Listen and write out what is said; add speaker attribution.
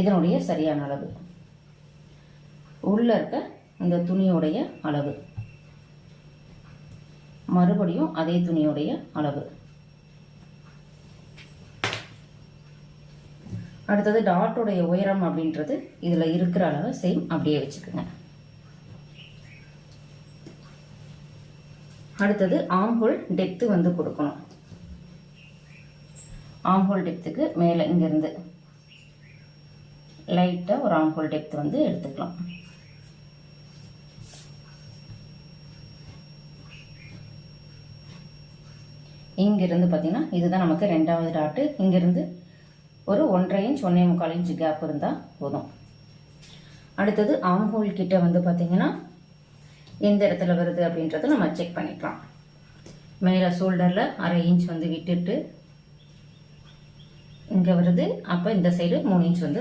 Speaker 1: இதனுடைய சரியான அளவு. உள்ள இருக்க இந்த துணியுடைய அளவு, மறுபடியும் அதே துணியுடைய அளவு. அடுத்தது டாட்டோடைய உயரம் அப்படின்றது இதுல இருக்கிற அளவு சேம் அப்படியே வச்சுக்கோங்க. அடுத்தது ஆம்ஹோல் டெப்த் வந்து கொடுக்கணும். ஆம்ஹோல் டெப்த்துக்கு மேலே இங்கிருந்து லைட்டாக ஒரு ஆம்ஹோல் டெப்த் வந்து எடுத்துக்கலாம். இங்கிருந்து பார்த்தீங்கன்னா இதுதான் நமக்கு 2வது டாட்டு. இங்கிருந்து ஒரு 1.5 இன்ச் 1.25 இன்ச் கேப் இருந்தால் போதும். அடுத்தது ஆம்ஹோல் கிட்ட வந்து பார்த்தீங்கன்னா எந்த இடத்துல வருது அப்படின்றத நம்ம செக் பண்ணிக்கலாம். மேலே ஷோல்டரில் 1/2 இன்ச் வந்து விட்டுட்டு இங்கே வருது. அப்போ இந்த சைடு 3 இன்ச் வந்து